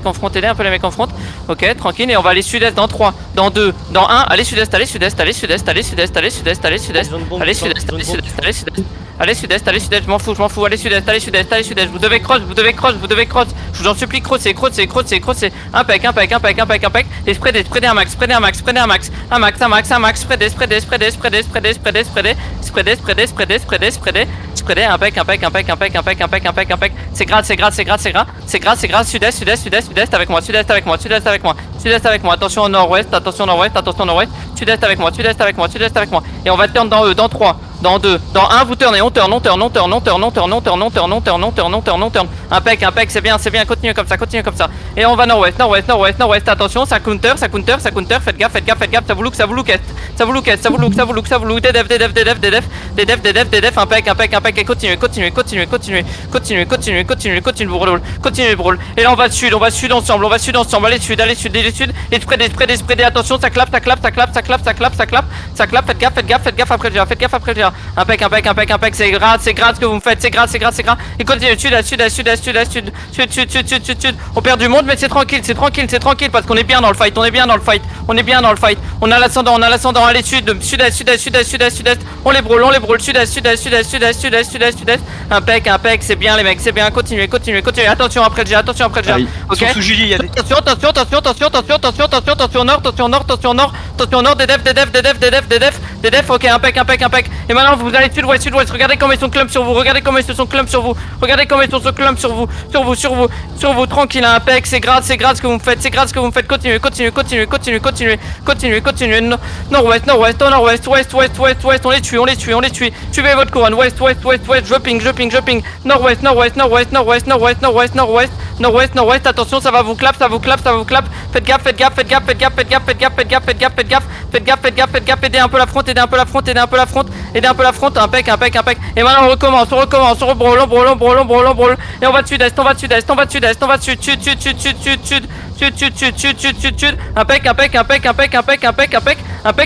mecs en front, aidez un peu les mecs en front. Ok, tranquille, et on va aller sud-est dans 3, dans 2, dans 1. Allez sud-est, allez sud-est, allez sud-est, allez sud-est, allez sud-est, allez sud-est. Allez sud-est, allez sud-est, allez sud-est. Allez sud-est, allez sud-est, je m'en fous, allez sud-est, allez sud-est, allez sud-est. Vous devez cross, vous devez cross, vous devez cross. Je vous en supplie, crosser. Impec. Et spreadez un max, spreadez un max. Spreadez. Impec. C'est grave. Sud-est avec moi. Sud-est avec moi. Attention au nord-ouest. Sud-est avec moi. Et on va turn dans eux, dans 3. Dans 2, dans 1, vous tournez, on turn. Impec, c'est bien, continuez comme ça. Et on va nord-ouest, attention, ça counter, faites gaffe, ça vous look, DDF, impec, et continuez, brûle. Et là on va sud ensemble, allez sud, et spreadez, attention, ça clappe, faites gaffe après le jar. Impec, c'est grave ce que vous me faites, c'est grave. Et continuez, sud. On perd du monde, mais c'est tranquille, parce qu'on est bien dans le fight, on a l'ascendant, allez sud-est, on les brûle, sud-est. Impec, c'est bien les mecs, c'est bien, continuez. Attention après le jet, ok. Sous Julie, il y a des... Attention, nord, DDF, ok, impec. Et maintenant vous allez sud-ouest, regardez comment ils sont clump sur vous, sur vous, tranquille, impec, c'est grave ce que vous me faites, continuez. Nord-ouest, on les tue, tuez votre couronne, ouest, dropping, nord-ouest, attention, ça va vous clap, faites gaffe, aidez un peu la front, impec, et maintenant on recommence, on rebrôle, et on va sud-est, impec,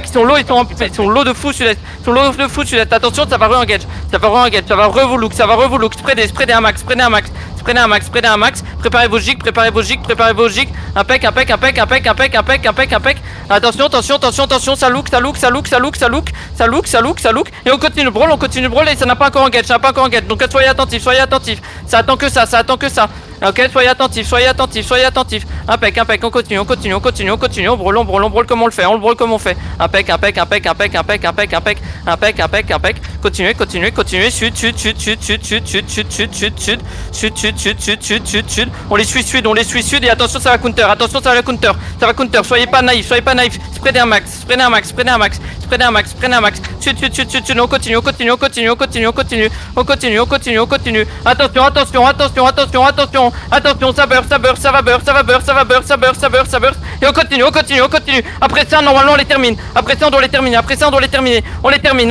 ils sont low de fou sud-est, attention, ça va re-engage, ça va revoolook, spreadez un max, préparez vos jigs, impec, attention, ça look, et on continue brawl, et ça n'a pas encore engage, donc soyez attentifs, ça attend que ça, ok, soyez attentifs, impec, on continue, on brawl comme on le fait, impec, continuez, sud, on les suit sud, et attention ça va counter, soyez pas naïfs, spreadez un max, sud, on continue, attention, ça burst, et on continue, après ça normalement on les termine, on les termine,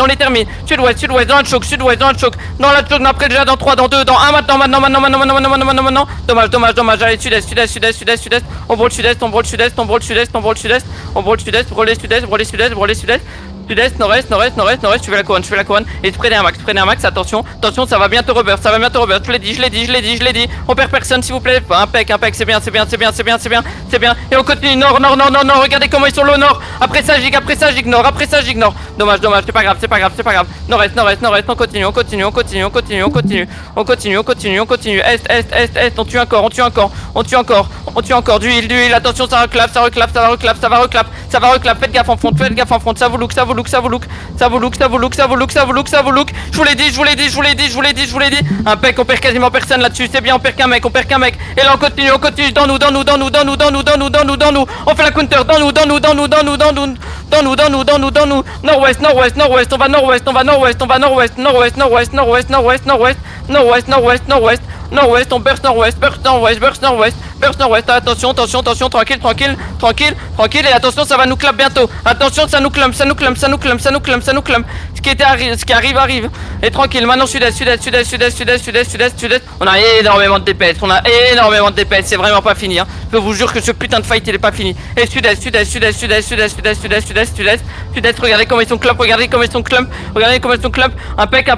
sud-ouest, dans le choc, après déjà dans 3, dans 2, dans 1, maintenant, dommage, allez sud-est, on brûle sud-est, sud-est, nord-est, tu fais la couronne, et spreadez un max, attention, ça va bientôt reburst, je l'ai dit, on perd personne s'il vous plaît, impec, c'est bien, et on continue, nord, regardez comment ils sont low nord, après ça j'ignore, dommage, c'est pas grave, nord-est, on continue, est, on tue encore, du heal, attention, ça reclape, faites gaffe en front, ça vous look, je vous l'ai dit, impec, on perd quasiment personne là-dessus, c'est bien, on perd qu'un mec, et là on continue, dans nous, on fait la counter, dans nous, nord-ouest, on va nord-ouest, on burst nord-ouest, attention, tranquille, et attention, ça va nous clap bientôt, attention, ça nous clump, ce qui arrive, et tranquille, maintenant sud-est, on a énormément de DPS, c'est vraiment pas fini, je vous jure que ce putain de fight il est pas fini, et sud-est, regardez comment ils sont clump, impec,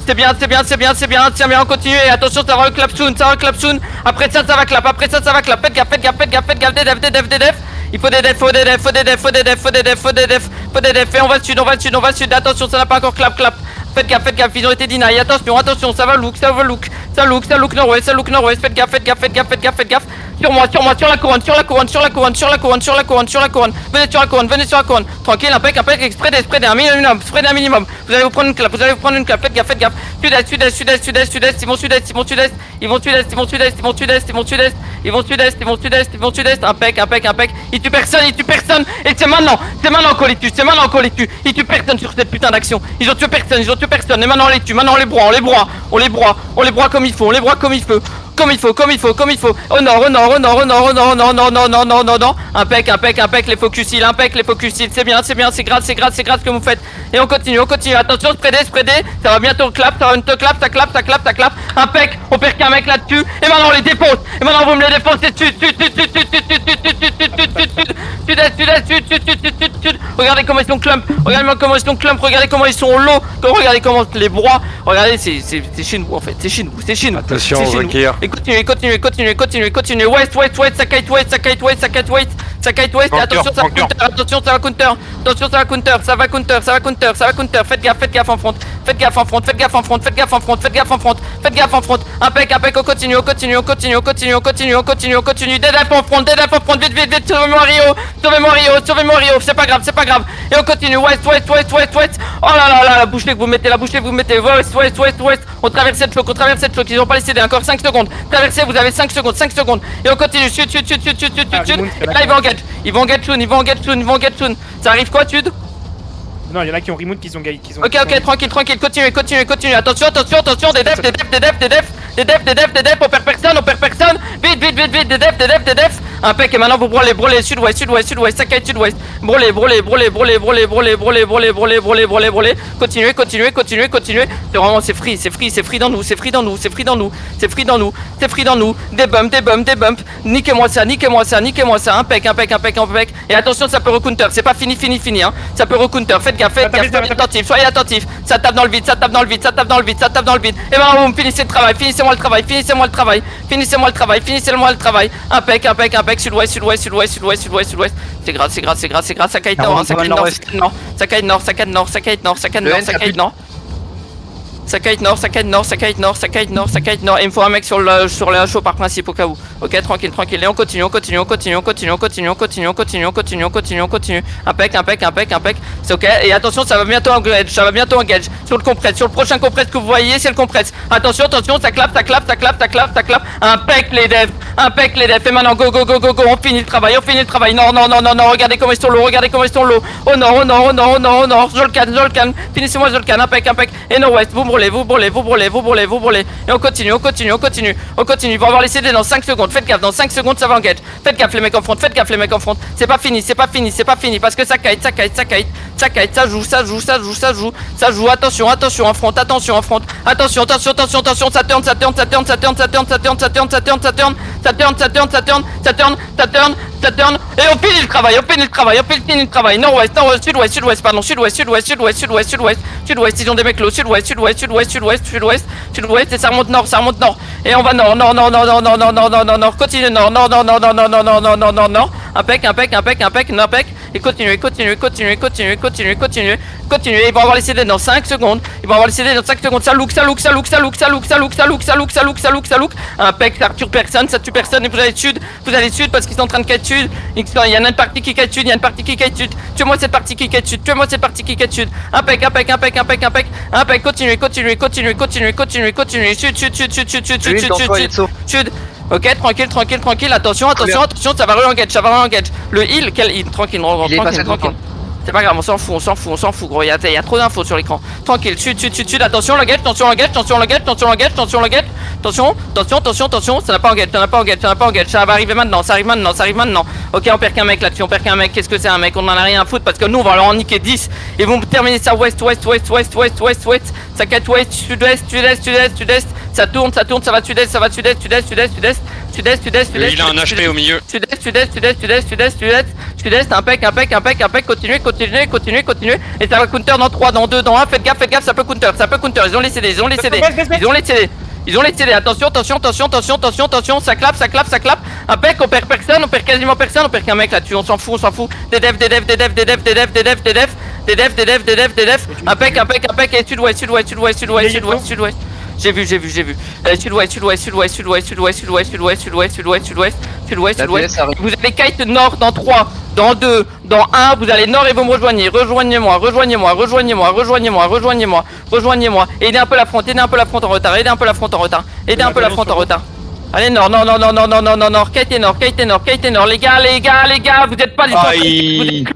c'est bien, bien, on continue, et attention, ça va clap soon, après ça va clap, faites gaffe, des def, il faut des def, et on va sud, attention, ça n'a pas encore clap, faites gaffe, ils ont été deny, attention, ça va look, nord-ouest, faites gaffe, sur moi, sur la couronne, venez sur la couronne, tranquille, impec, spread un minimum, vous allez vous prendre une clap, faites gaffe, sud-est, ils vont sud-est, impec, ils tuent personne, et c'est maintenant qu'on les tue, ils tuent personne sur cette putain d'action, ils ont tué personne, et maintenant on les tue, on les broie comme il faut, comme il faut. Au nord. Impec, les focus heal, c'est bien, c'est grave ce que vous faites. Et on continue, attention, spreader, ça va bientôt clap, ça clap. Impec, on perd qu'un mec là-dessus, et maintenant on les dépose, et maintenant vous me les défoncez sud. Regardez comment ils sont clump, regardez comment ils sont au lot, regardez comment les broie, regardez, c'est chez nous en fait, c'est chez nous. Attention, Zakir. Et continuez, west, ça kite west, et attention, ça va counter, faites gaffe en front, impec, on continue, dead en front, vite, sauvez-moi Rio, c'est pas grave, et on continue, west, oh là, bouchez que vous mettez, west, on traverse cette floque, ils ont pas laissé encore 5 secondes, traversez, vous avez 5 secondes, et on continue, sud, et là ils vont get soon, ça arrive quoi, Sud? Non, il y en a qui ont remote, qui ont gagné. Ok, tranquille, continue, attention, des def, on perd personne, vite, des def, impec, et maintenant vous brûlez, sud-ouest, ça kite sud-ouest, brûlez, continuez, c'est vraiment, c'est free dans nous, des bumps, niquez-moi ça, impec, et attention, ça peut recounter, c'est pas fini, hein, ça peut recounter, faites gaffe, soyez attentifs, ça tape dans le vide, et maintenant vous finissez le travail, finissez-moi le travail, impec, sud-ouest, c'est grave, ça kite nord, ça kite nord. Ça kite nord, et il me faut un mec sur le HO par principe au cas où. Ok, tranquille, et on continue. Impec, c'est ok, et attention, ça va bientôt engage, sur le prochain compresse que vous voyez, c'est le compresse. Attention, ça clap, impec les devs, et maintenant go, on finit le travail, non, regardez comment ils sont low, au nord, Zolkan, finissez-moi Zolkan, impec, et nord-ouest, vous brûlez, et on continue, ils vont avoir les CD dans 5 secondes, faites gaffe, dans 5 secondes ça va engage, faites gaffe les mecs en front, c'est pas fini, parce que ça kite, ça joue, attention en front, attention, ça turn, et on finit le travail, nord-ouest, sud-ouest, ils ont des mecs low, sud-ouest, et ça remonte nord, et on va nord, continue nord, impec, et continue, ils vont avoir les CD dans 5 secondes, ça look, impec, ça tue personne, et vous allez sud, parce qu'ils sont en train de kite sud, il y en a une partie qui kite sud, tuez-moi cette partie qui kite sud, impec, continue, sud, ok, tranquille, attention, ça va re-engage, le heal, quel heal, tranquille, c'est pas grave, on s'en fout, gros, il y a trop d'infos sur l'écran, tranquille, sud, attention, l'engage, attention, ça n'a pas engage, ça va arriver maintenant, ok, on perd qu'un mec là-dessus, qu'est-ce que c'est un mec, on en a rien à foutre, parce que nous on va leur en niquer 10, ils vont terminer ça ouest, ça kite ouest, sud-est, Ça tourne, ça va sud-est, ça va sud-est, sud-est, sud-est, sud-est, sud-est, sud-est, sud-est. Il a un HP au milieu. Sud-est, sud-est, sud-est, sud-est, sud-est, sudest, sud-est, impec, continuez, et ça va counter dans 3, dans 2, dans 1, faites gaffe, ça peut counter, ils ont les CD, ils ont les CD, attention, ça clappe, impec, on perd personne, on perd quasiment personne, on perd qu'un mec là-dessus, on s'en fout, des devs, impec, et sud-ouest, j'ai vu. Sud-ouest. Vous allez kite nord dans 3, dans 2, dans 1, vous allez nord et vous me rejoignez. Rejoignez-moi. Aidez un peu la front en retard. Allez nord. Kite nord. Les gars, vous êtes pas du tout.